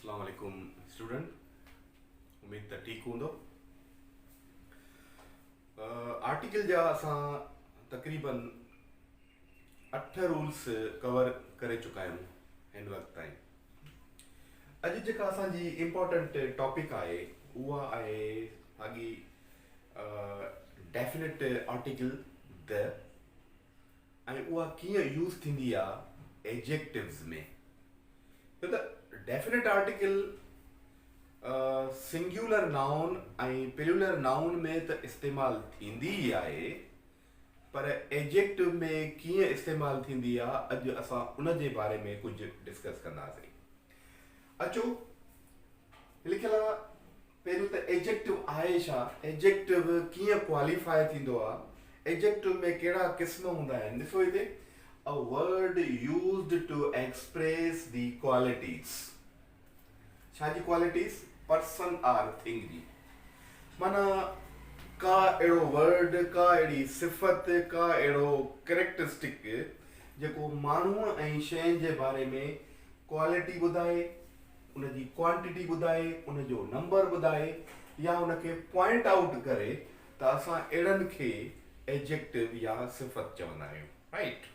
अस्सलाम वालेकुम स्टूडेंट, उम्मीद त ठीक हूंदो। आर्टिकल जा असां तक़रीबन 8 रूल्स कवर करे चुका आहियूं हिन वक़्त ताईं। अॼु जेका असांजी इम्पोर्टेंट टॉपिक आहे उहा आहे साॻी डेफिनेट आर्टिकल द, ऐं उहा कीअं यूज़ थींदी आहे एडजेक्टिव्स में। छो त डेफिनेट आर्टिकल सिंगुलर नाउन ऐं प्लूरल नाउन में त इस्तेमालु थींदी ई आहे, पर एडजेक्टिव में कीअं इस्तेमालु थींदी आहे अॼु असां उन जे बारे में कुझु डिस्कस कंदासीं। अचो लिखियल आहे पहिरियों त एडजेक्टिव आहे छा, एडजेक्टिव कीअं क्वालिफाई थींदो आहे, एडजेक्टिव में कहिड़ा क़िस्म हूंदा आहिनि। ॾिसो हिते, a word used to express the qualities। छा जी क्वालिटीज़? पर्सन आर थिंग जी। माना का अहिड़ो वर्ड, का अहिड़ी सिफ़त, का अहिड़ो कैरेक्टरिस्टिक जेको माण्हू ऐं शइ जे बारे में क्वालिटी ॿुधाए, उनजी क्वांटिटी ॿुधाए, उनजो नंबर ॿुधाए, या उनखे पॉइंट आउट करे, त असां अहिड़नि खे एडजेक्टिव या सिफ़त चवंदा आहियूं। राइट।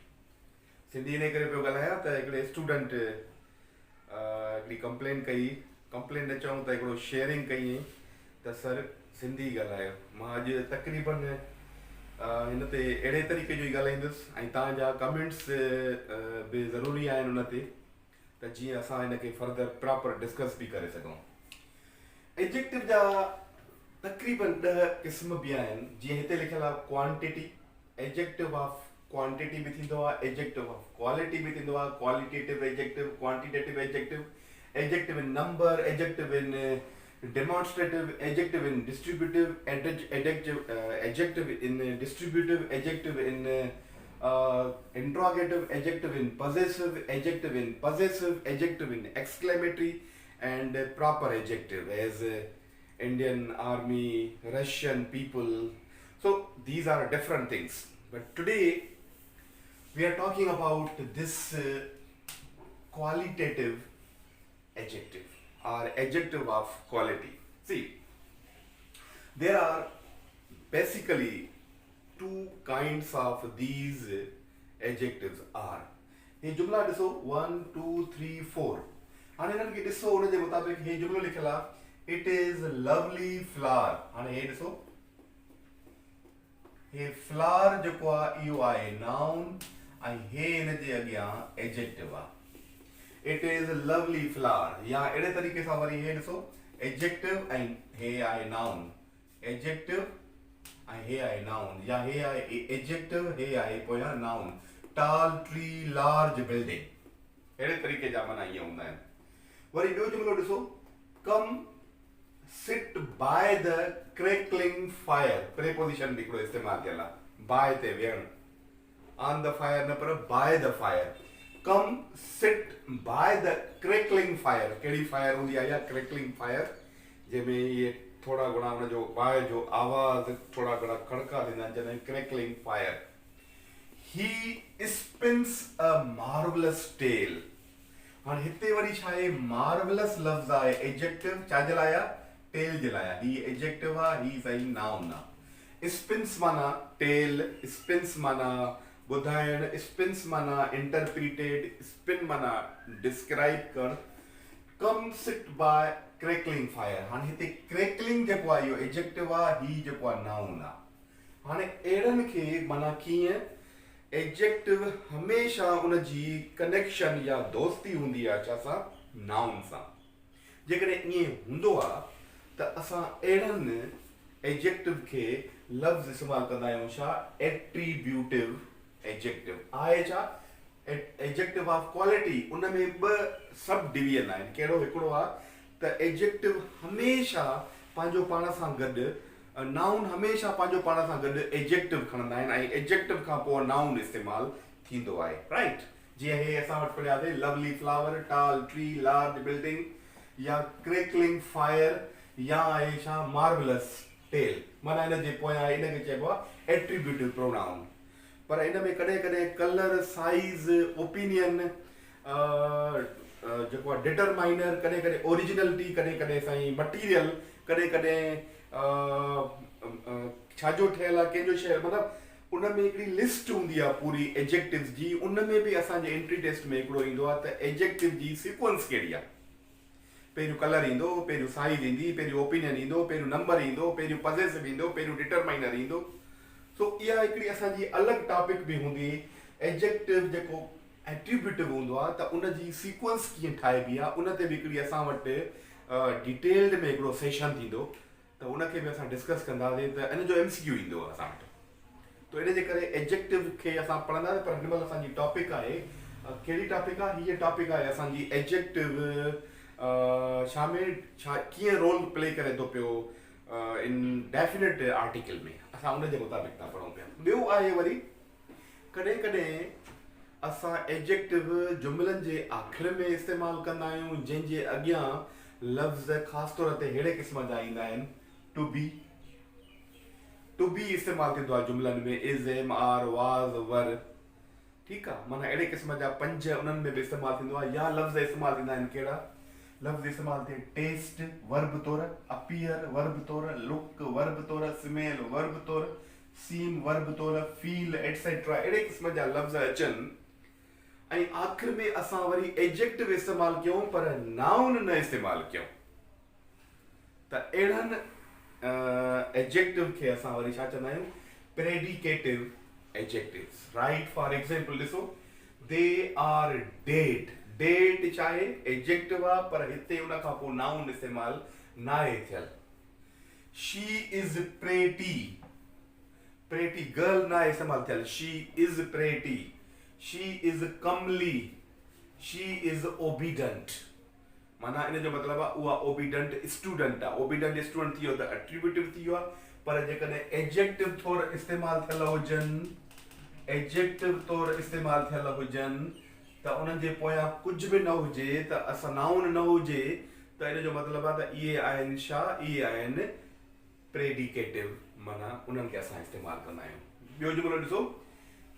सिंधी इन करे पियो ॻाल्हायां त हिकिड़े स्टूडेंट हिकिड़ी कंप्लेन कई, कंप्लेन न चऊं त हिकिड़ो शेयरिंग कई त सर सिंधी ॻाल्हायो। मां अॼु तक़रीबन हिन ते अहिड़े तरीक़े जो ई ॻाल्हाईंदुसि, ऐं तव्हांजा कमेंट्स बि ज़रूरी आहिनि उन ते, त जीअं असां हिनखे फर्दर प्रॉपर डिस्कस बि करे सघूं। एडजेक्टिव जा तक़रीबन 10 क़िस्म बि आहिनि। जीअं हिते लिखियल आहे क्वांटिटी, एडजेक्टिव ऑफ क्वांटिटी भी थींदो आहे, एडजेक्टिव ऑफ क्वालिटी भी थींदो आहे, qualitative adjective, quantitative adjective, adjective in number, adjective in demonstrative, adjective in distributive, adjective in distributive, adjective in interrogative, adjective in possessive, adjective in possessive, adjective in exclamatory, and proper adjective as Indian army, Russian people. So these are different things. But today we are talking about this qualitative adjective or adjective of quality. See, there are basically two kinds of these adjectives are. ये जुमला ॾिसो 1 2 3 4। हाणे हिननि खे ॾिसो, उन जे मुताबिक़ हे जुमलो लिखियल आहे, इट इज़ लवली फ्लावर। हाणे हे ॾिसो, हे फ्लावर जेको आहे इहो आहे नाउन, ऐं हे हिन जे अॻियां एडजेक्टिव आहे। It is lovely flower. या अहिड़े तरीक़े सां वरी हे ॾिसो, एडजेक्टिव ऐं हे आहे नाउन, एडजेक्टिव ऐं हे आहे नाउन, या हे आहे एडजेक्टिव, हे आहे पोयां noun. Toll tree, large building, अहिड़े तरीक़े जा माना इहे हूंदा आहिनि। वरी ॿियो जुमलो ॾिसो, come sit by the crackling fire. Preposition बि हिकिड़ो इस्तेमालु थियल आहे, बाय ते वेहण, ऑन द फायर न, पर by the fire. Come sit by the crackling fire. कहिड़ी फायर हूंदी आहे इहा? क्रैकलिंग फायर, जंहिंमें इहे थोरा घणा हुनजो बाहि जो आवाज़ थोरा घणा खड़का थींदा आहिनि, जॾहिं क्रैकलिंग फायर। ही स्पिन्स अ मार्वलस टेल। हाणे हिते वरी छा आहे, मार्वलस लफ़्ज़ आहे, एडजेक्टिव छाजे लाइ आहे? टेल जे लाइ। ही एडजेक्टिव आहे, ही सही नाउन आहे। स्पिन्स माना टेल, स्पिन्स माना ॿुधाइण, स्पिन्स माना इंटरप्रीटेड, स्पिन माना डिस्क्राइब करण। कम सिट बाय क्रैकलिंग फायर। हाणे हिते क्रैकलिंग जेको आहे इहो एडजेक्टिव आहे, ही जेको आहे नाउन आहे। हाणे अहिड़नि खे माना कीअं, एडजेक्टिव हमेशह उनजी कनेक्शन या दोस्ती हूंदी आहे छा सां? नाउन सां। जेकॾहिं ईअं हूंदो आहे त असां अहिड़नि एडजेक्टिव खे लफ़्ज़ इस्तेमालु कंदा आहियूं छा? एट्रीब्यूटिव एडजेक्टिव आहे छा? Adjective of quality. उन में 2 सब डिवीजन आहिनि। कहिड़ो? हिकिड़ो आहे त एडजेक्टिव हमेशह पंहिंजो पाण सां गॾु, नाउन हमेशह पंहिंजो पाण सां गॾु एडजेक्टिव खणंदा आहिनि, ऐं एडजेक्टिव खां पोइ नाउन इस्तेमालु थींदो आहे। राइट। जीअं हे असां वटि पढ़ियासीं, lovely flower, tall tree, large building, या क्रैकलिंग फायर, या आहे छा? Marvellous tale. माना हिन जे पोयां हिनखे चइबो आहे एट्रीब्यूटिव प्रोनाउन। पर हिन में कॾहिं कॾहिं कलर, साइज़, ओपिनियन, जेको आहे डिटरमाइनर, कॾहिं कॾहिं ओरिजिनलिटी, कॾहिं कॾहिं साईं मटीरियल, कॾहिं कॾहिं छाजो ठहियल आहे, कंहिंजो शइ, मतिलबु उन में हिकिड़ी लिस्ट हूंदी आहे पूरी एडजेक्टिव्स जी। उन में बि असांजे एंट्री टेस्ट में हिकिड़ो ईंदो आहे त एडजेक्टिव जी सीक्वेंस कहिड़ी आहे। पहिरियों कलर ईंदो, पहिरियों साइज ईंदी, पहिरियों ओपिनियन ईंदो, पहिरियों नंबर ईंदो, पहिरियों पॉसेसिव ईंदो, पहिरियों डिटरमाइनर ईंदो। सो इहा हिकिड़ी असांजी अलॻि टॉपिक बि हूंदी। एडजेक्टिव जेको एट्रीब्यूटिव हूंदो आहे त उन जी सीक्वेंस कीअं ठाहिबी आहे, उन ते बि हिकिड़ी असां वटि डिटेल्ड में हिकिड़ो सेशन थींदो, त उनखे बि असां डिस्कस कंदासीं। त इन जो MCQ ईंदो आहे असां वटि। त इन जे करे एडजेक्टिव खे असां पढ़ंदासीं। पर हिन महिल असांजी टॉपिक आहे, कहिड़ी टॉपिक आहे? हीअ टॉपिक आहे असांजी एडजेक्टिव छा में छा कीअं रोल प्ले करे थो पियो इन डेफिनेट आर्टिकल में। असां उन जे मुताबिक़ था पढ़ूं पिया। ॿियो आहे वरी कॾहिं कॾहिं असां एडजेक्टिव जुमलनि जे आख़िर में इस्तेमालु कंदा आहियूं, जंहिंजे अॻियां लफ़्ज़ ख़ासि तौर ते अहिड़े क़िस्म जा ईंदा आहिनि। टू बी इस्तेमालु थींदो आहे जुमलनि में, इज़, एम, आर, वाज़, वर। ठीकु आहे, माना अहिड़े क़िस्म जा 5 उन्हनि में बि इस्तेमालु थींदो आहे। या लफ़्ज़ इस्तेमालु थींदा आहिनि कहिड़ा? लफ़्ज़ इस्तेमालु थिए टेस्ट वर्ब तौर, अपीयर वर्ब तौर, लुक वर्ब तौर, स्मेल वर्ब तौर, सीम वर्ब तौर, फील एटसेट्रा। अहिड़े क़िस्म जा लफ़्ज़ अचनि ऐं आख़िर में असां वरी एडजेक्टिव इस्तेमालु कयूं पर नाउन न इस्तेमालु कयूं, त अहिड़नि एडजेक्टिव खे असां वरी छा चवंदा आहियूं? Predicative adjectives. Right, for example ॾिसो, दे आर डेड। डेड छा आहे? एडजेक्टिव आहे, पर हिते उन खां पोइ नाउन इस्तेमालु न आहे थियल। She is pretty, pretty girl न आहे इस्तेमालु थियल। She is pretty. She is Kamli, she is obedient. माना इन जो मतिलबु आहे उहा ओबीडेंट स्टूडेंट आहे। ओबीडेंट स्टूडेंट थी वियो त एट्रीब्यूटिव थी वियो आहे। पर जेकॾहिं एडजेक्टिव तौरु इस्तेमालु थियल हुजनि, एडजेक्टिव तौरु इस्तेमालु थियल हुजनि, त उन्हनि जे पोयां कुझु बि न हुजे, त असां नाउन न हुजे, त इन जो मतिलबु आहे त इहे आहिनि छा? इहे आहिनि प्रेडिकेटिव, माना उन्हनि खे असां इस्तेमालु कंदा आहियूं। ॿियो जुमिलो ॾिसो,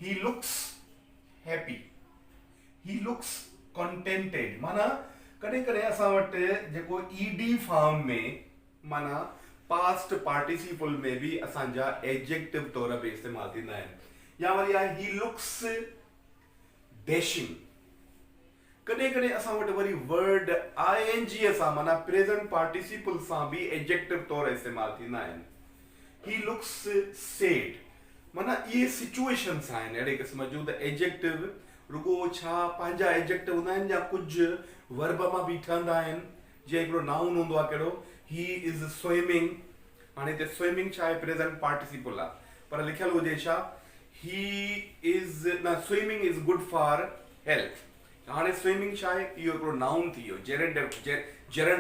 he looks happy, he looks contented. माना कॾहिं कॾहिं असां वटि जेको ईडी फॉर्म में, माना पास्ट पार्टिसिपल में बि असांजा एडजेक्टिव तौर पे इस्तेमालु थींदा आहिनि। या वरी आहे ही लुक्स डैशिंग। कॾहिं कॾहिं असां वटि वरी वर्ड ING सां, माना प्रेजेंट पार्टिसिपल सां बि एडजेक्टिव तौर इस्तेमालु थींदा आहिनि। ही लुक्स सैड, माना इहे सिचुएशंस आहिनि अहिड़े क़िस्म जूं। त एडजेक्टिव रुगो छा पंहिंजा एडजेक्टिव हूंदा आहिनि, या कुझु वर्ब मां बि ठहंदा आहिनि। जीअं हिकिड़ो नाउन हूंदो आहे कहिड़ो, ही इज़ स्विमिंग। हाणे हिते स्विमिंग छा आहे? प्रेजेंट पार्टिसिपल आहे, पर लिखियल हुजे छा? ही इज़ न, swimming is good for health. हाणे स्विमिंग छा आहे? इहो हिकिड़ो नाउन थी वियो, जेरेंड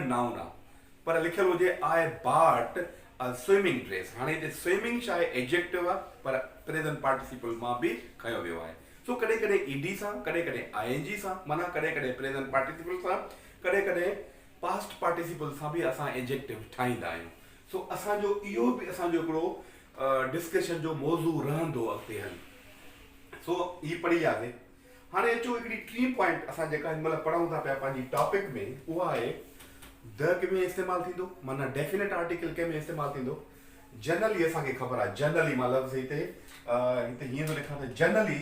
नाउन आहे, पर लिखियल हुजे I bought a swimming dress. हाणे हिते स्विमिंग छा आहे? एडजेक्टिव आहे, पर प्रेजेंट पार्टिसिपल मां बि खयो वियो आहे। सो कॾहिं कॾहिं ईडी सां, कॾहिं कॾहिं ING सां, माना कॾहिं कॾहिं प्रेजेंट पार्टिसिपल सां, कॾहिं कॾहिं पास्ट पार्टिसिपल सां बि असां एडजेक्टिव ठाहींदा आहियूं। सो असांजो इहो बि असांजो हिकिड़ो डिस्कशन जो मौज़ू रहंदो अॻिते हली। सो हीअ पढ़ी वियासीं। हाणे अचो हिकिड़ी टी पॉइंट असां जेका हिन महिल पढ़ूं था पिया पंहिंजी टॉपिक में, उहा आहे द कंहिंमें इस्तेमालु थींदो, माना डेफिनेट आर्टिकल कंहिंमें इस्तेमालु थींदो। जनरली असांखे ख़बर आहे, जनरली मां लफ़्ज़ हिते हीअं थो लिखां त जनरली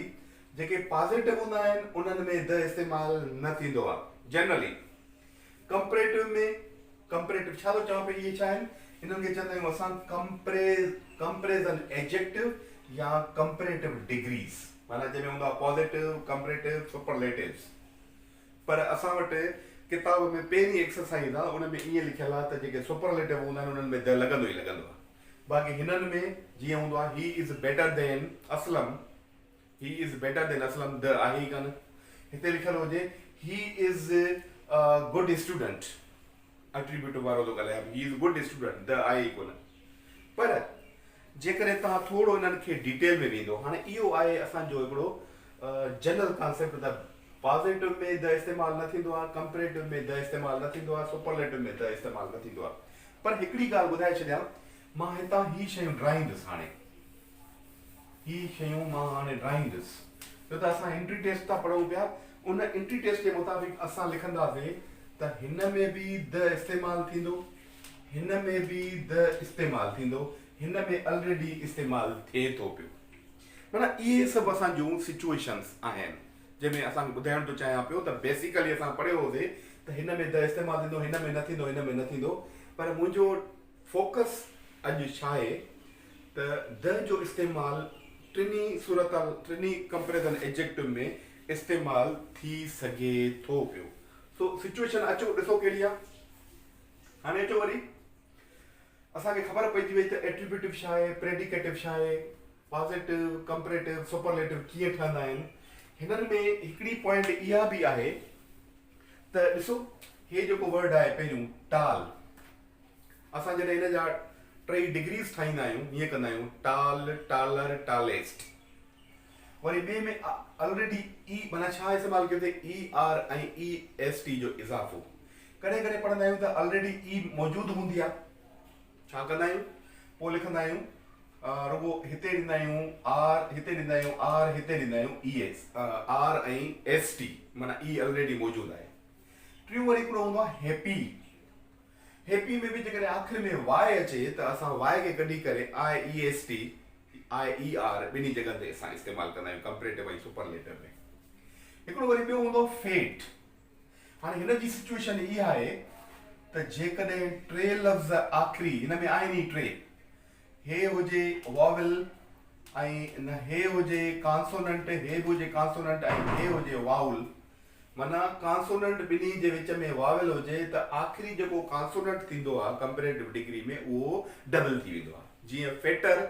जेके पॉज़िटिव हूंदा आहिनि उन्हनि में द इस्तेमालु न थींदो आहे जनरली। कंपैरेटिव में, कंपैरेटिव छा थो चवां पई, इहे छा आहिनि? हिननि खे चवंदा आहियूं असां कंपैरिजन एडजेक्टिव या कंपैरेटिव डिग्रीज़, माना जंहिंमें हूंदो आहे पॉज़िटिव, कंपैरेटिव, सुपरलेटिव्स। पर असां वटि किताब में पहिरीं एक्सरसाइज आहे, उन में ईअं लिखियलु आहे त जेके सुपरलेटिव हूंदा आहिनि उन्हनि में द लॻंदो ई लॻंदो आहे। बाक़ी हिननि में जीअं हूंदो आहे, ही is better than Aslam, he is better than Aslam, द आहे ई कान। हिते लिखियलु हुजे he is good student, attributive वारो थो ॻाल्हायां, he is good student, the आहे ई कोन। पर जेकॾहिं तव्हां थोरो हिननि खे डिटेल में वेंदो, हाणे इहो आहे असांजो हिकिड़ो जनरल कॉन्सेप्ट, त पॉज़िटिव में द इस्तेमालु न थींदो आहे, कंपैरेटिव में द इस्तेमालु न थींदो आहे, सुपरलेटिव में द इस्तेमालु न थींदो आहे। पर हिकिड़ी ॻाल्हि ॿुधाए छॾियां, मां हितां ही शयूं ड्राईंदुसि। हाणे ही शयूं मां हाणे ड्राईंदुसि, छो त असां एंट्री टेस्ट था पढ़ूं पिया, उन एंट्री टेस्ट के मुताबिक़ असां लिखंदासीं त हिन में बि द इस्तेमालु थींदो, हिन में बि द इस्तेमालु थींदो, हिन में ऑलरेडी इस्तेमालु थिए थो पियो। माना इहे सभु असां जूं सिचुएशन्स आहिनि जंहिंमें असां ॿुधाइण थो चाहियां पियो त बेसिकली असां पढ़ियो होसीं त हिन में द इस्तेमालु थींदो, हिन में न थींदो, हिन में न थींदो। पर मुंहिंजो फोकस अॼु छा आहे त द जो इस्तेमालु टिनी कंपेरिजन एडजेक्टिव में इस्तेमालु थी सघे थो पियो। सो सिचुएशन अचो ॾिसो कहिड़ी आहे। हाणे अचो वरी असांखे ख़बर पइजी वई त एट्रीब्यूटिव छा आहे, प्रेडिकेटिव छा आहे, पॉजिटिव, कंपेरेटिव, सुपरलेटिव कीअं ठहंदा आहिनि। हिननि में हिकिड़ी पॉइंट इहा बि आहे त ॾिसो हे जेको वर्ड आहे पहिरियों टाल, असां जॾहिं हिन जा 3 डिग्रीज़ ठाहींदा आहियूं हीअं कंदा आहियूं टाल, टालर, टालेस्ट। वरी ॿिए में ऑलरेडी ई माना छा इस्तेमालु कयो अथई, ई आर ऐं ई एस टी जो इज़ाफ़ो। कॾहिं कॾहिं पढ़ंदा आहियूं त ऑलरेडी ई मौजूदु हूंदी आहे, छा कंदा आहियूं पोइ लिखंदा आहियूं रुगो हिते ॾींदा आहियूं आर, हिते ॾींदा आहियूं आर, हिते ॾींदा आहियूं ई एस आर ऐं एस टी, माना ई ऑलरेडी मौजूदु आहे। टियों वरी हिकिड़ो हूंदो आहे हैप्पी। हैप्पी में बि जेकॾहिं आख़िरि में वाए अचे त असां वाए खे कढी करे आई ई एस टी, आई ई आर ॿिन्ही जॻह ते असां इस्तेमालु कंदा आहियूं कंपेरेटिव ऐं सुपरलेटिव में। हिकिड़ो वरी ॿियो हूंदो फेट। हाणे हिन जी सिचुएशन इहा आहे त जेकॾहिं 3 लफ़्ज़ आख़िरी हिन में आहिनि ई 3, हे हुजे वॉवल ऐं न हे हुजे कॉन्सोनेंट, हे बि हुजे कॉन्सोनेंट ऐं हे हुजे वाउल, माना कॉन्सोनेंट ॿिन्ही जे विच में वावल हुजे त आख़िरी जेको कॉन्सोनेंट थींदो आहे कंपेरेटिव डिग्री में उहो डबल थी वेंदो आहे। जीअं फेटर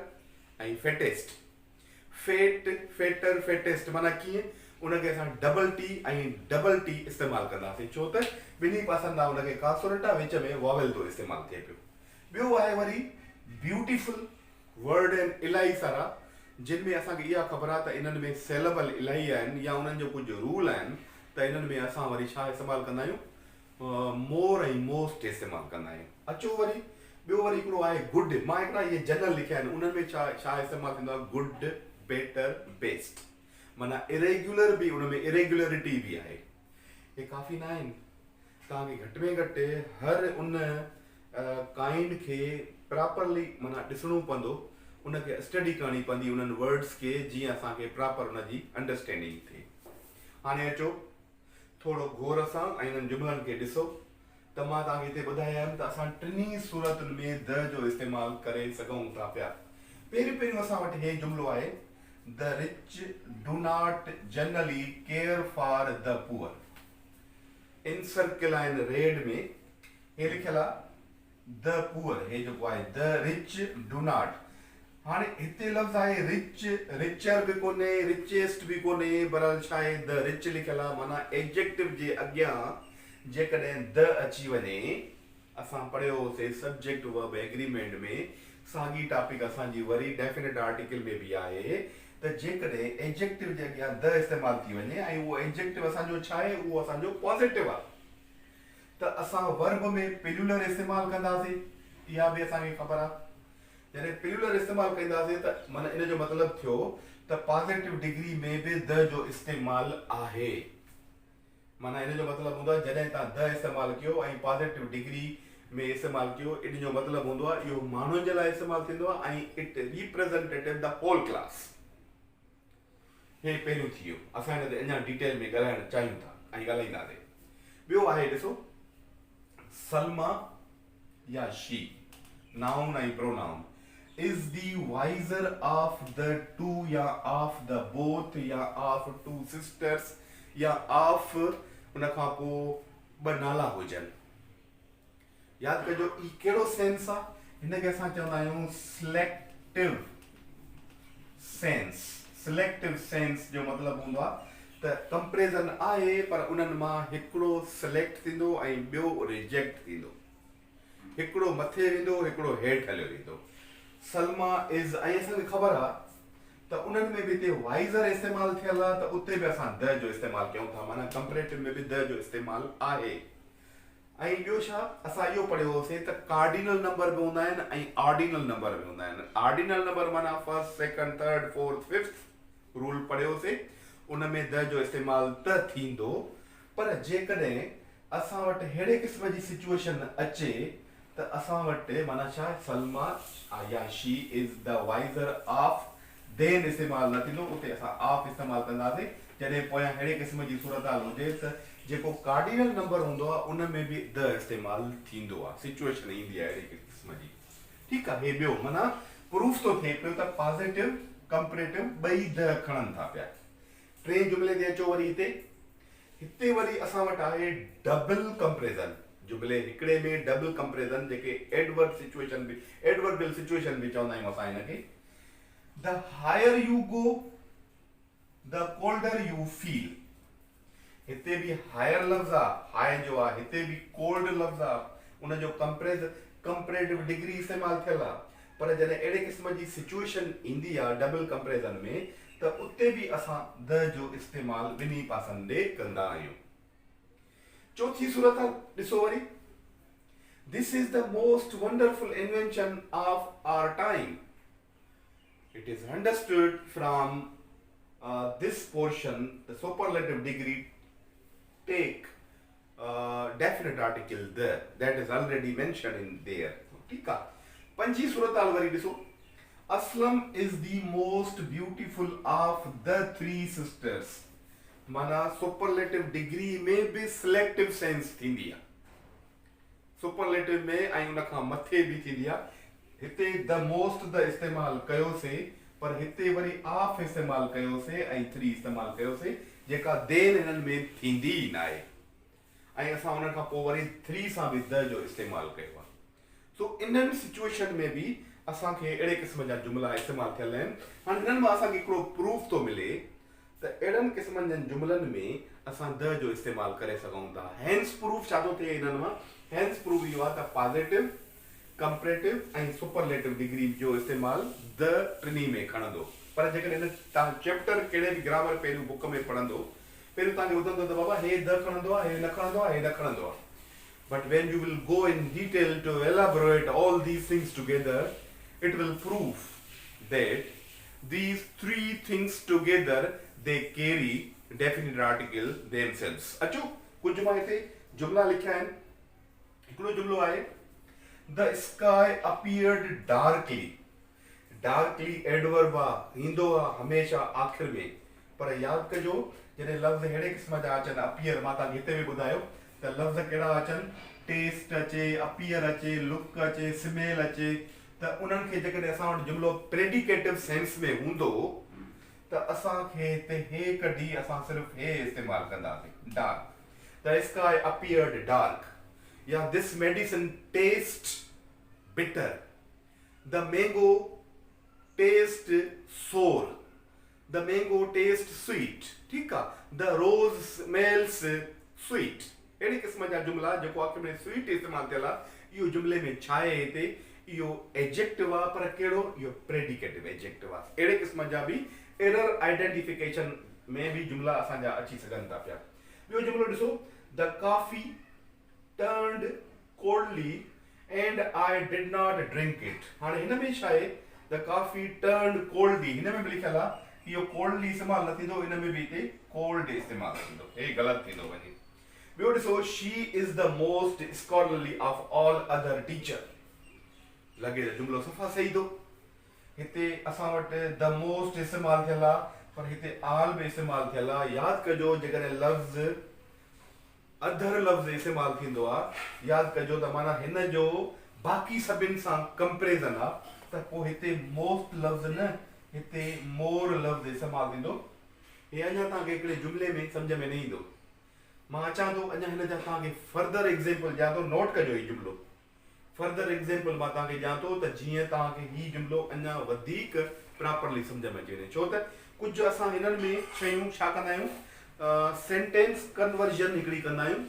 ऐं फेटेस्ट, फेट, फेटर, फेटेस्ट माना कीअं उनखे असां डबल टी ऐं डबल टी इस्तेमालु कंदासीं, छो त ॿिन्ही पासनि खां उनखे कॉन्सोनेंट आहे, विच में वॉवल थो इस्तेमालु थिए पियो। ॿियो आहे वरी ब्यूटीफुल। वर्ड आहिनि इलाही सारा जिन में असांखे इहा ख़बर आहे त इन्हनि में सेलेबल इलाही आहिनि या उन्हनि जो कुझु रूल आहिनि त इन्हनि में असां वरी छा इस्तेमालु कंदा आहियूं, मोर ऐं मोस्ट इस्तेमालु कंदा आहियूं। अचो वरी ॿियो वरी हिकिड़ो आहे गुड। मां हिकिड़ा इहे जनरल लिखिया आहिनि, उन्हनि में छा इस्तेमालु थींदो आहे, गुड, बेटर, बेस्ट, माना इरेग्युलर बि उन में इरेग्युलरिटी बि आहे। हे काफ़ी न आहिनि, तव्हांखे घटि में घटि हर उन काइंड खे प्रॉपरली माना ॾिसणो पवंदो, उनखे स्टडी करणी पवंदी उन्हनि वर्ड्स खे, जीअं असांखे प्रॉपर उनजी अंडरस्टैंडिंग थिए। हाणे अचो थोरो गौर सां ऐं इन्हनि जुमलनि खे ॾिसो त मां तव्हांखे हिते ॿुधाया आहिनि त असां टिनी सूरतुनि में द जो इस्तेमालु करे सघूं था पिया। पहिरियों असां वटि हे जुमिलो आहे, the rich do not generally care for the poor. इन सर्किल आहिनि रेड में हे लिखियल आहे द पुअर, हे जेको आहे द रिच डू नॉट। हाणे हिते लफ़्ज़ आहे रिच, रिचर बि कोन्हे, रिचेस्ट बि कोन्हे, बरल छा आहे द रिच लिखियल आहे, माना एडजेक्टिव जे अॻियां जेकॾहिं द अची वञे, असां पढ़ियो होसीं सब्जेक्ट वर्ब एग्रीमेंट में, साॻी टॉपिक असांजी वरी डेफिनेट आर्टिकल में बि आहे त जेकॾहिं एडजेक्टिव जे अॻियां द इस्तेमालु थी वञे ऐं उहो एडजेक्टिव असांजो छा आहे, उहो असांजो पॉज़िटिव आहे, त असां वर्ब में पिल्युलर इस्तेमालु कंदासीं। इहा बि असांखे ख़बर आहे। जॾहिं पिल्युलर इस्तेमालु कंदासीं त माना इन जो मतिलबु थियो त पॉज़िटिव डिग्री में बि द जो इस्तेमालु आहे। माना इन जो मतिलबु हूंदो आहे जॾहिं तव्हां द इस्तेमालु कयो ऐं पॉज़िटिव डिग्री में इस्तेमालु कयो, इन जो मतिलबु हूंदो आहे इहो माण्हुनि जे लाइ इस्तेमालु थींदो आहे ऐं it representative the whole class. हे पहिरियों थी वियो। असां हिन ते अञा डिटेल में ॻाल्हाइणु चाहियूं था ऐं ॻाल्हाईंदासीं। ॿियो आहे ॾिसो सलमा या शी, नाउन ऐं pronoun. Is the wiser of the two या ऑफ द बोथ या ऑफ टू सिस्टर्स या ऑफ उन खां पोइ 2 नाला हुजनि। यादि कजो ई कहिड़ो सेंस आहे, हिनखे असां चवंदा आहियूं सिलेक्टिव सेंस। सिलेक्टिव सेंस जो मतिलबु हूंदो आहे त कंपेरिजन आहे पर उन्हनि मां हिकिड़ो सिलेक्ट थींदो ऐं ॿियो रिजेक्ट थींदो, हिकिड़ो मथे वेंदो, हिकिड़ो हेठि हलियो वेंदो। सलमा इज़, ऐं असांखे ख़बर आहे त उन्हनि में बि हिते वाइज़र इस्तेमालु थियल आहे त उते बि असां द जो इस्तेमालु कयूं था, माना कंपेरेटिव में बि द जो इस्तेमालु आहे। ऐं ॿियो छा असां इहो पढ़ियो होसीं त कार्डिनल नंबर बि हूंदा आहिनि ऐं ऑर्डिनल नंबर बि हूंदा आहिनि। ऑर्डिनल नंबर माना 1st 2nd 3rd 4th 5th rule पढ़ियोसीं, उन में द जो इस्तेमाल त थींदो, पर जेकॾहिं असां वटि अहिड़े क़िस्म जी सिचुएशन अचे त असां वटि माना छा सलमा या she is the wiser of than इस्तेमाल न थींदो, उते असां ऑफ इस्तेमाल कंदासीं। जॾहिं पोयां अहिड़े क़िस्म जी सूरत हाल हुजे त जेको कार्डिनल नंबर हूंदो आहे उन में बि द इस्तेमाल थींदो आहे, सिचुएशन ईंदी आहे अहिड़ी क़िस्म जी। ठीकु आहे, हे ॿियो माना प्रूफ थो थिए पियो त पॉज़िटिव कंपैरेटिव ॿई द खणनि था पिया। टे जुमिले ते अचो वरी हिते वरी असां वटि आहे डबल कंपैरिजन। जुमिले हिकिड़े में डबल कंपैरिजन जेके एडवर्बियल सिचुएशन बि चवंदा आहियूं असां हिनखे। The higher you go the colder you feel. हिते बि हायर लफ़्ज़ आहे, हाई जो आहे, हिते बि कोल्ड लफ़्ज़ आहे, उन जो कंपैरेटिव डिग्री इस्तेमाल थियल आहे। पर जॾहिं अहिड़े क़िस्म जी सिचुएशन ईंदी आहे डबल कंपैरिजन में त उते बि असां द जो इस्तेमाल ॿिन्ही पासनि ॾे कंदा आहियूं। चौथी सूरत ॾिसो वरी, this is the most wonderful invention of our time. It is understood from this portion the superlative degree take definite article the that is already mentioned in there. ठीकु आहे, पंजी सूरत हाल वरी ॾिसो, Aslam is the most beautiful of the three sisters. माना superlative degree में भी सिलेक्टिव सेंस थींदी आहे, सुपरलेटिव में ऐं उन खां मथे भी थींदी आहे। हिते द मोस्ट द इस्तेमाल कयोसीं, पर हिते वरी ऑफ इस्तेमाल कयोसीं ऐं थ्री इस्तेमाल कयोसीं, जेका देन इन्हनि में थींदी ई न आहे। ऐं असां उन खां पोइ वरी थ्री सां बि द जो इस्तेमाल कयो आहे। सो इन्हनि सिचुएशन में भी असांखे अहिड़े क़िस्म जा जुमिला इस्तेमाल थियल आहिनि। हाणे हिननि मां असांखे हिकिड़ो प्रूफ थो मिले त अहिड़नि क़िस्मनि जे जुमिलनि में असां द जो इस्तेमाल करे सघूं था। हैंस प्रूफ छा थो थिए हिननि मां? हैंस प्रूफ इहो आहे त पॉज़िटिव कंपैरेटिव ऐं सुपरलेटिव डिग्री जो इस्तेमाल द टिनी में खणंदो। पर जेकॾहिं तव्हां चैप्टर कहिड़े बि ग्रामर पहिरियों बुक में पढ़ंदो, पहिरियों तव्हांखे ॿुधंदो त बाबा हे द खणंदो आहे, हे न खणंदो आहे, हे न खणंदो आहे। But when you will go in detail to elaborate all these things together, it will prove that these three things together they carry definite article themselves. अचो कुछ मां हिते जुमला लिखिया आहिनि। हिकिड़ो जुमलो आहे, the sky appeared darkly. darkly adverb आहे, ईंदो आहे हमेशा आख़िर में, पर यादि कजो जॾहिं लफ़्ज़ अहिड़े क़िस्म जा अचनि, अपीयर मां तव्हांखे हिते बि ॿुधायो त लफ़्ज़ कहिड़ा अचनि, टेस्ट अचे, अपीयर अचे, लुक अचे, स्मेल अचे, त उन्हनि खे जेकॾहिं असां वटि जुमिलो प्रेडिकेटिव सेंस में हूंदो त असांखे हिते हे कढी असां सिर्फ़ु हे इस्तेमाल कंदासीं, dark. The sky appeared dark, या this medicine taste bitter, the mango taste sour, the mango taste sweet. ठीकु आहे, द रोज स्मेल्स स्वीट। अहिड़े क़िस्म जा जुमिला जेको आख़िर में स्वीट इस्तेमाल थियल आहे, इहो जुमिले में छा आहे हिते, इहो एडजेक्टिव आहे, पर कहिड़ो, इहो प्रेडिकेटिव एडजेक्टिव आहे। अहिड़े क़िस्म जा बि एरर आइडेंटिफिकेशन में भी जुमिला असांजा अची सघनि था पिया। ॿियो जुमिलो ॾिसो, the coffee turned coldly and I did not drink it. हाणे हिन में छा आहे, द कॉफी टर्न्ड कोल्डली, हिन में बि लिखियल आहे, इहो कोल्डली इस्तेमाल न थींदो, हिन में बि हिते कोल्ड इस्तेमाल थींदो, हे ग़लति थींदो वञे। ॿियो ॾिसो, she is the most scholarly of all other teacher. लॻे त जुमिलो सफ़ा सही थो। हिते असां वटि द मोस्ट इस्तेमाल थियल आहे, पर हिते ऑल बि इस्तेमाल थियल आहे। यादि कजो जेकॾहिं लफ़्ज़ अदर लफ़्ज़ इस्तेमाल थींदो आहे, यादि कजो त माना हिन जो बाक़ी सभिनि सां कंपैरिजन आहे, त पोइ हिते मोस्ट लफ़्ज़ न, हिते मोर लफ़्ज़ इस्तेमाल थींदो। हे अञा तव्हांखे हिकिड़े जुमिले में सम्झ में न ईंदो। मां अचां थो अञा हिन जा तव्हांखे फर्दर एग्ज़ाम्पल ॾियां थो, नोट कजो हीउ जुमिलो। फर्दर एग्ज़ाम्पल मां तव्हांखे ॾियां थो त जीअं तव्हांखे हीउ जुमिलो अञा वधीक प्रॉपरली सम्झ में अची वञे। छो त कुझु असां हिननि में शयूं छा कंदा आहियूं, सेंटेंस कन्वर्जन हिकिड़ी कंदा आहियूं।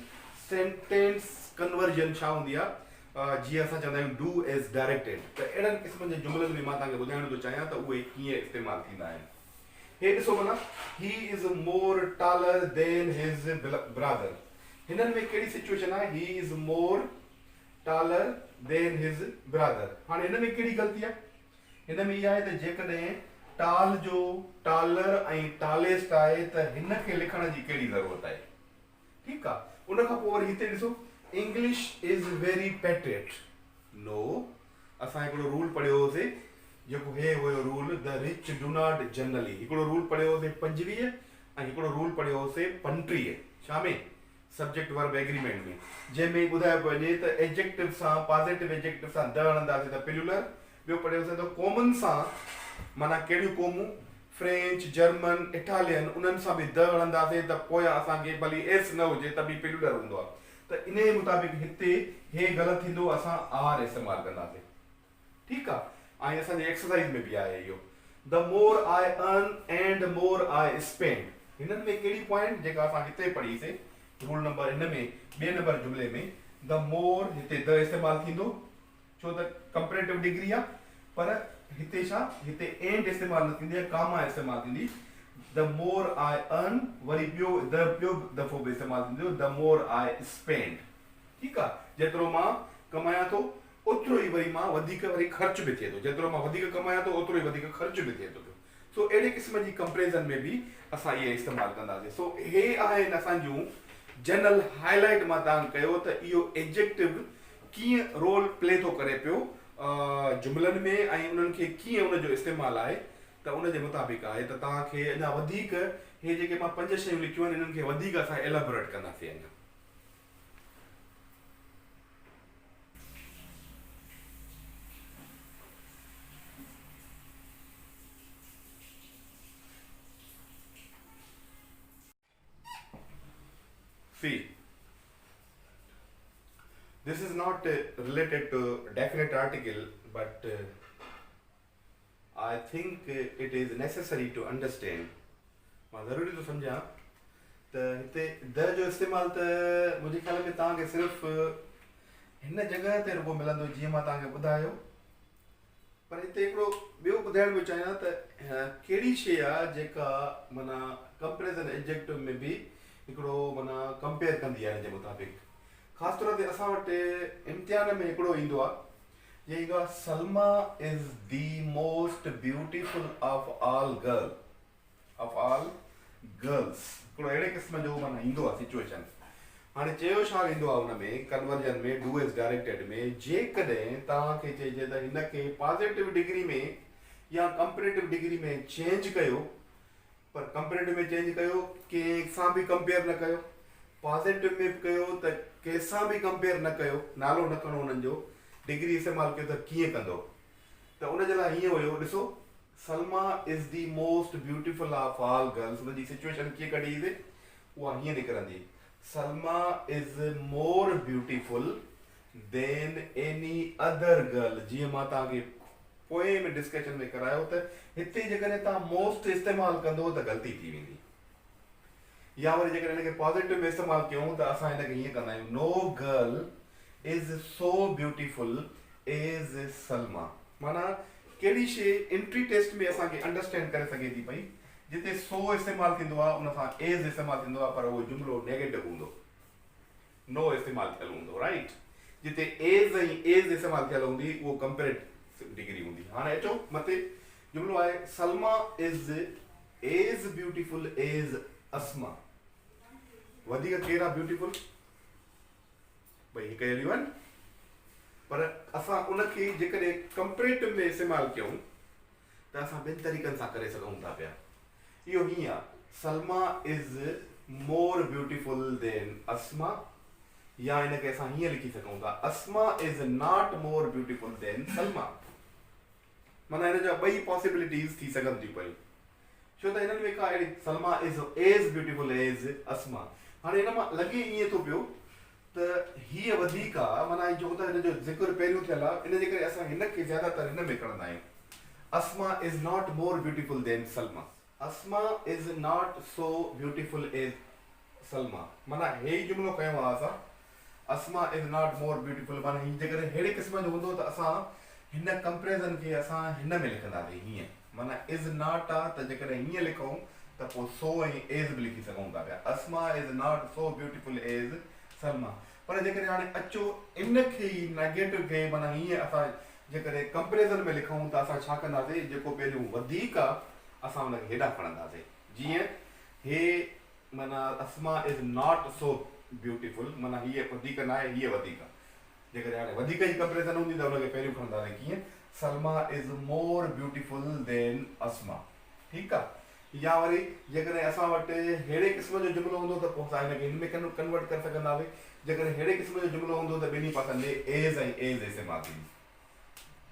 सेंटेंस कन्वर्जन छा हूंदी आहे, जीअं असां चवंदा आहियूं डू एज़ डायरेक्टेड। त अहिड़नि क़िस्मनि जे जुमिलनि में मां तव्हांखे ॿुधाइण थो चाहियां त उहे कीअं इस्तेमालु थींदा आहिनि। हे ॾिसो माना, ही इज़ मोर टालर देन हिज ब्रदर। हिननि में कहिड़ी सिचुएशन आहे, ही इज़ मोर टालर देन हिज ब्रदर। हाणे हिन में कहिड़ी ग़लती आहे, हिन में इहा आहे त जेकॾहिं टाल जो टालर ऐं टालेस्ट आहे त हिन खे लिखण जी कहिड़ी ज़रूरत आहे, ठीकु आहे। उन खां पोइ वरी हिते ॾिसो, इंग्लिश इज़ वेरी पेट्रियट। नो, असां हिकिड़ो रूल पढ़ियो होसीं, जेको हे हुयो rule, the rich do not generally. हिकिड़ो रूल पढ़ियो होसीं 25 ऐं हिकिड़ो रूल पढ़ियो होसीं 35, छा में, सब्जेक्ट वर्ब एग्रीमेंट में, जंहिंमें ॿुधायो पियो वञे त एडजेक्टिव सां, पॉजिटिव एडजेक्टिव सां द हणंदासीं त प्लूरल। ॿियो पढ़ियोसीं त कॉमन सां, माना कहिड़ियूं क़ौमूं, फ्रेंच, जर्मन, इटालियन, उन्हनि सां बि द हणंदासीं त पोयां असांखे भली एस न हुजे त बि प्लूरल हूंदो आहे। त इन जे मुताबिक़ हिते हे ग़लति थींदो, असां आर इस्तेमालु कंदासीं, ठीकु आहे। ऐं असांजे एक्सरसाइज में बि आहे इहो, the more I earn and more I spend. हिननि में कहिड़ी पॉइंट जेका असां हिते पढ़ीसीं, रूल नंबर हिन में ॿिए नंबर जुमले में, द मोर हिते द इस्तेमालु थींदो, छो त कंपेरेटिव डिग्री आहे, पर हिते छा, हिते एंड इस्तेमालु न थींदी, कामा इस्तेमालु थींदी। द मोर आई अर्न, वरी ॿियो दफ़ो बि इस्तेमालु थींदो, द मोर आई स्पेंड, ठीकु आहे। जेतिरो मां कमायां थो ओतिरो ई वरी मां वधीक वरी ख़र्च बि थिए थो, जेतिरो मां वधीक कमायां थो ओतिरो ई वधीक ख़र्च बि थिए थो पियो। सो अहिड़े क़िस्म जी कंपेरिज़न में बि असां इहे इस्तेमालु कंदासीं। सो हे आहिनि असांजूं जनरल हाईलाइट। मां तव्हांखे कयो त इहो एडजेक्टिव कीअं रोल प्ले थो करे पियो जुमलनि में, ऐं उन्हनि खे कीअं उनजो इस्तेमालु आहे, त उनजे मुताबिक़ आहे। त तव्हांखे अञा वधीक हे जेके मां 5 शयूं लिखियूं आहिनि, इन्हनि खे वधीक असां एलेबोरेट कंदासीं अञा। See, this is not related to definite article, but I think it is necessary to understand. मां ज़रूरी थो सम्झां त हिते द जो इस्तेमालु त मुंहिंजे ख़्याल में तव्हांखे सिर्फ़ु हिन जॻह ते रुॻो मिलंदो, जीअं मां तव्हांखे ॿुधायो। पर हिते हिकिड़ो ॿियो ॿुधाइण पियो चाहियां त कहिड़ी शइ आहे जेका माना कंपेरिज़न एडजेक्टिव में बि हिकिड़ो माना कंपेयर कंदी आहे हिन जे मुताबिक़। ख़ासि तौर ते असां वटि इम्तिहान में हिकिड़ो ईंदो आहे, जे ईंदो आहे, Salma is the most beautiful of all girls. हिकिड़ो अहिड़े क़िस्म जो माना ईंदो आहे सिचुएशन। हाणे चयो छा वेंदो आहे हुन में कन्वर्जन में, डू इज़ डायरेक्टेड में, जेकॾहिं तव्हांखे चइजे त हिनखे पॉजिटिव डिग्री में या कंपेरेटिव डिग्री में चेंज कयो, पर कंपेरेटिव में चेंज कयो, कंहिंसां बि कंपेयर न कयो, पॉजिटिव में कयो त कंहिंसां बि कंपेयर न कयो, नालो न खणो हुननि जो, डिग्री इस्तेमालु कयो त कीअं कंदो। त उनजे लाइ हीअं हुयो, ॾिसो, Salma is the most beautiful of all girls. हुनजी सिचुएशन कीअं कढी ईंदी, उहा हीअं निकिरंदी, Salma is more beautiful than any other girl. जीअं मां तव्हांखे पोइ में डिस्कशन में करायो त हिते जेकॾहिं तव्हां मोस्ट इस्तेमालु कंदो त ग़लती थी वेंदी, या वरी जेकॾहिं हिनखे पॉजिटिव में इस्तेमालु कयूं त असां हिनखे हीअं कंदा आहियूं, no girl is so beautiful as Salma. माना कहिड़ी शइ एंट्री टेस्ट में असांखे अंडरस्टैंड करे सघे थी पई, जिते सो इस्तेमालु थींदो आहे उन सां एज़ इस्तेमालु थींदो आहे, पर उहो जुमिलो नेगेटिव हूंदो, नो इस्तेमालु थियल हूंदो, राइट। जिते एज़ ऐं एज़ इस्तेमालु थियल हूंदी उहो कंपेरेटिव डिग्री हूंदी। हाणे अचो मथे, जुमिलो आहे, Salma is as beautiful as Asma. वधीक केरु आहे ब्यूटीफुल, भई हिकु अहिड़ियूं आहिनि, पर असां उनखे जेकॾहिं कंपेरेटिव में इस्तेमालु कयूं त असां ॿिनि तरीक़नि सां करे सघूं था पिया। इहो हीअं आहे, Salma is more beautiful than Asma, या हिनखे असां हीअं लिखी सघूं था, Asma is not more beautiful than Salma. माना हिन जा ॿई पॉसिबिलिटीज़ थी सघनि थियूं पयूं, छो त हिननि में का अहिड़ी, Salma is as beautiful as Asma. हाणे हिन मां लॻे ईअं थो पियो त हीअ वधीक आहे, माना जो त हिन जो ज़िक्र पहिरियों थियल आहे, इन जे करे असां हिनखे ज़्यादातर हिन में खणंदा आहियूं, Asma is not more beautiful than Salma, Asma is not so beautiful as Salma. माना हे ई जुमिलो कयो आहे असां, Asma is not more beautiful. माना हीअ जेकॾहिं अहिड़े क़िस्म जो हूंदो त असां हिन कंपेरिज़न खे असां हिन में लिखंदासीं हीअं, माना इज़ नॉट आहे त जेकॾहिं हीअं लिखूं त पोइ सो ऐं एज़ बि लिखी सघूं था पिया, Asma is not so beautiful as Salma. पर जेकॾहिं हाणे अचो इन खे ई नेगेटिव खे, माना हीअं असां जेकॾहिं कंपेरिज़न में लिखूं त असां छा कंदासीं, जेको पहिरियों वधीक आहे असां हुनखे हेॾा खणंदासीं। जीअं हे माना अस्मा इज़ नॉट सो ब्यूटीफुल, माना हीअ वधीक न आहे, हीअ वधीक आहे। जेकॾहिं हाणे वधीक जी कंपेरिज़न हूंदी त हुनखे पहिरियों खणंदासीं। कीअं, Salma is more beautiful than Asma. ठीकु आहे। या वरी जेकॾहिं असां वटि अहिड़े क़िस्म जो जुमिलो हूंदो त पोइ असां हिनखे हिन में कन्वर्ट करे सघंदासीं। जेकॾहिं अहिड़े क़िस्म जो जुमिलो हूंदो त ॿिन्ही पासनि एज़ ऐं एज़ इस्तेमालु थींदी।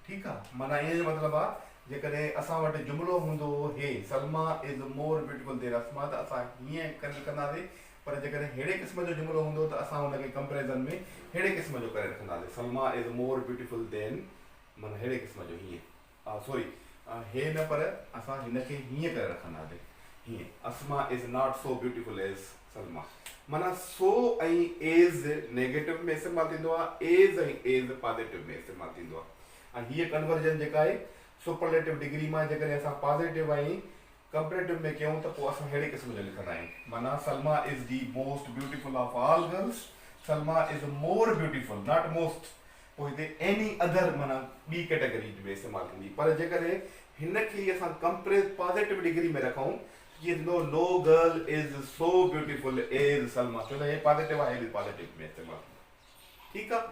ठीकु आहे। माना इन जो मतिलबु आहे जेकॾहिं असां वटि जुमिलो हूंदो हे Salma is more beautiful than Asma त असां हीअं कंदासीं। पर जेकॾहिं अहिड़े क़िस्म जो जुमिलो हूंदो त असां हुनखे कंपेरिज़न में अहिड़े क़िस्म जो करे रखंदासीं। Salma is more beautiful than, माना अहिड़े क़िस्म जो हीअं सॉरी हे न, पर असां हिनखे हीअं करे रखंदासीं। हीअं, Asma is not so beautiful as Salma. माना सो ऐं एज़ नेगेटिव में इस्तेमालु थींदो आहे, एज़ ऐं एज़ पॉज़िटिव में इस्तेमालु थींदो आहे। ऐं हीअ कन्वर्जन जेका आहे सुपरलेटिव डिग्री मां जेकॾहिं असां पॉज़िटिव ऐं कंपेरेटिव में कयूं त पोइ असां अहिड़े क़िस्म जो लिखंदा आहियूं। माना Salma is the most beautiful of all girls, Salma is more beautiful, not most. पोइ हिते एनी अदर माना ॿी कैटेगरी में इस्तेमालु थींदी। पर जेकॾहिं हिनखे असां पॉज़िटिव डिग्री में रखूं, जीअं थींदो no girl is so beautiful as Salma, छो त हे पॉज़िटिव आहे, हे बि पॉज़िटिव में इस्तेमालु थींदो। ठीकु आहे।